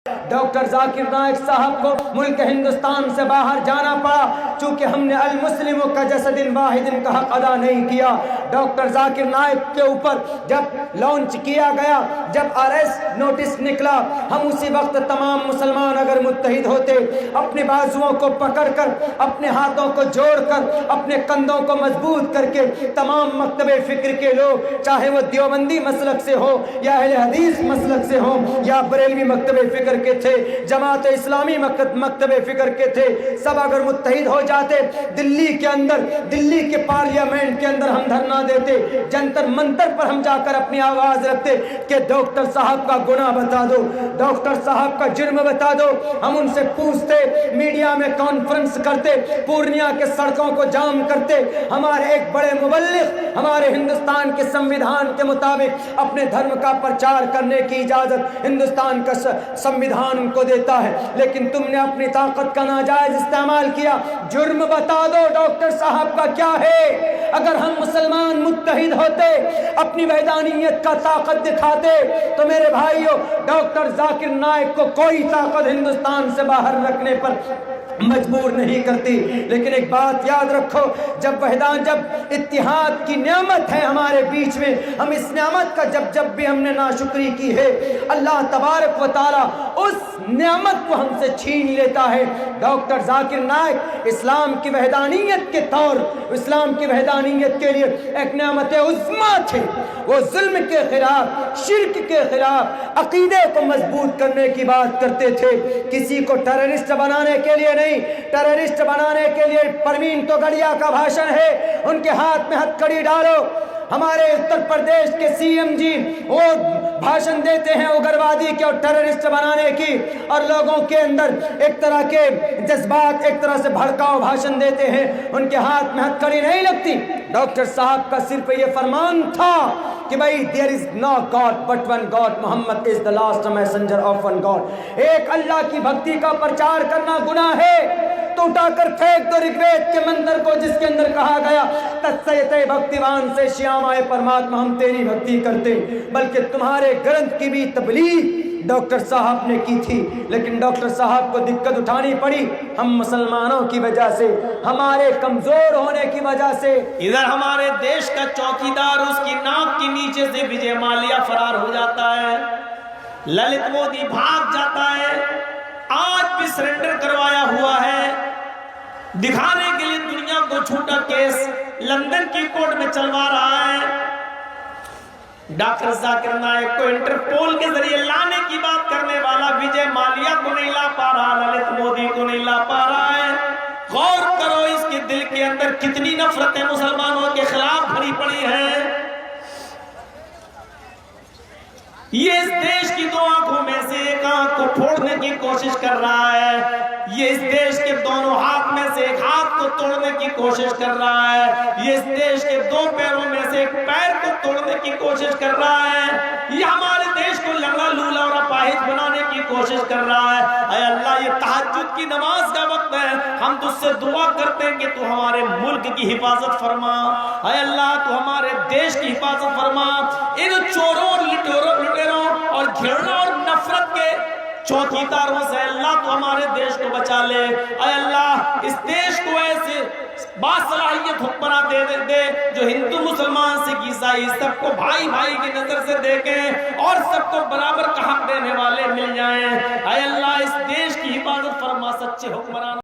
Doctor Zakir Naik صاحب کو ملک ہندوستان سے باہر جانا پڑا چونکہ ہم نے المسلموں کا جسد واحد کا حق ادا نہیں کیا۔ ڈاکٹر ذاکر نائک کے اوپر جب لانچ کیا گیا، جب اریسٹ نوٹس نکلا، ہم اسی وقت تمام مسلمان اگر متحد ہوتے، اپنے بازوؤں کو پکڑ کر، اپنے ہاتھوں کو جوڑ کر، اپنے کندھوں کو مضبوط کر کے، تمام مکتب فکر کے لوگ، چاہے وہ دیوبندی مسلک سے ہو یا اہل حدیث مسلک سے ہو یا بریلوی مکتب فکر کے تھے، جماعت اسلامی مکتب فکر کے تھے، سب اگر متحد ہو جاتے، دلی کے اندر، دلی کے پارلیمنٹ کے اندر ہم دھرنا دیتے، جنتر منتر پر ہم جا کر اپنی آواز رکھتے کہ ڈاکٹر صاحب کا گناہ بتا دو، ڈاکٹر صاحب کا جرم بتا دو۔ ہم ان سے پوچھتے، میڈیا میں کانفرنس کرتے، پورنیہ کے سڑکوں کو جام کرتے، ہمارے ایک بڑے مبلغ ہمارے ہندوستان کے سمویدھان کے مطابق اپنے دھرم کا پرچار کرنے کی اجازت ہندوستان کا سمویدھان ان کو دیتا ہے، لیکن تم نے اپنی طاقت کا ناجائز استعمال کیا۔ جرم بتا دو ڈاکٹر صاحب کا کیا ہے؟ اگر ہم مسلمان متحد ہوتے، اپنی وحدانیت کا طاقت دکھاتے، تو میرے بھائیوں ڈاکٹر ذاکر نائک کو کوئی طاقت ہندوستان سے باہر رکھنے پر مجبور نہیں کرتی۔ لیکن ایک بات یاد رکھو، جب اتحاد کی نعمت ہے ہمارے بیچ میں، ہم اس نعمت کا جب بھی ہم نے ناشکری کی ہے، اللہ تبارک و تعالی اس نعمت کو ہم سے چھین لیتا ہے۔ ڈاکٹر ذاکر نائک اسلام کی وحدانیت کے طور، اسلام کی وحدانیت کے لیے ایک نعمت عظمیٰ تھے۔ وہ ظلم کے خلاف، شرک کے خلاف، عقیدے کو مضبوط کرنے کی بات کرتے تھے، کسی کو ٹیررسٹ بنانے کے لیے نہیں۔ ٹیررسٹ بنانے کے لیے پروین توگڑیا کا بھاشن ہے، ان کے ہاتھ میں ہتھ کڑی ڈالو۔ ہمارے اتر پردیش کے سی ایم جی وہ بھاشن دیتے ہیں اگروادی کے اور ٹیررسٹ بنانے کی، اور لوگوں کے اندر ایک طرح کے جذبات، ایک طرح سے بھڑکاؤ بھاشن دیتے ہیں، ان کے ہاتھ میں ہتھ کڑی نہیں لگتی۔ ڈاکٹر صاحب کا صرف یہ فرمان تھا کہ بھائی there is no God but one God, Muhammad is the last messenger of one God۔ ایک اللہ کی بھکتی کا پرچار کرنا گناہ ہے تو اٹھا کر پھینک دو رگوید کے مندر کو، جس کے اندر کہا گیا تتسیتے بھکتیوان سے شیامائے پرماتما، ہم تیری بھکتی کرتے، بلکہ تمہارے گرنتھ کی بھی تبلیغ ڈاکٹر صاحب نے کی تھی۔ لیکن ڈاکٹر صاحب کو دقت اٹھانی پڑی ہم مسلمانوں کی وجہ سے، ہمارے کمزور ہونے کی وجہ سے۔ ادھر ہمارے دیش کا چوکیدار، اس کی ناک کے نیچے سے وجے مالیا فرار ہو جاتا ہے، للت مودی بھاگ جاتا ہے، آج بھی سرنڈر کروایا ہوا ہے، دکھانے کے لیے دنیا کو جھوٹا کیس لندن کی کورٹ میں چلوا رہا ہے۔ ڈاکٹر ذاکر نائک کو انٹرپول کے ذریعے لانے کی بات کرنے والا وجے مالیا کو نہیں لا پا رہا، للت مودی کو نہیں لا پا رہا ہے۔ غور کرو اس کے دل کے اندر کتنی نفرتیں مسلمانوں کے خلاف بھری پڑی ہیں۔ یہ اس دیش کی دو آنکھوں میں سے ایک آنکھ کو پھوڑنے کی کوشش کر رہا ہے، یہ اس دیش کے دونوں ہاتھ میں سے ایک ہاتھ کو توڑنے کی کوشش کر رہا ہے، یہ اس دیش کے دو پیروں میں سے ایک پیر کو توڑنے کی کوشش کر رہا ہے، یہ ہمارے دیش کو لنگڑا لولا اور اپاہج بنانے کی کوشش کر رہا ہے۔ اے اللہ، یہ تہجد کی نماز کا وقت ہے، ہم تجھ سے دعا کرتے ہیں کہ تو ہمارے ملک کی حفاظت فرما، اے اللہ تو ہمارے دیش کی حفاظت فرما، ان چوروں اور لٹیروں اور گھرنا اور نفرت کے چوکیداروں سے اللہ تو ہمارے دیش کو بچا لے۔ اے اللہ اس دیش کو ایسے باصلاحیت حکمراں دے جو ہندو مسلمان سکھ عیسائی سب کو بھائی بھائی کی نظر سے دیکھیں اور سب کو برابر کا حق دینے والے مل جائیں۔ اے اللہ اس دیش کی حفاظت فرما، سچے حکمران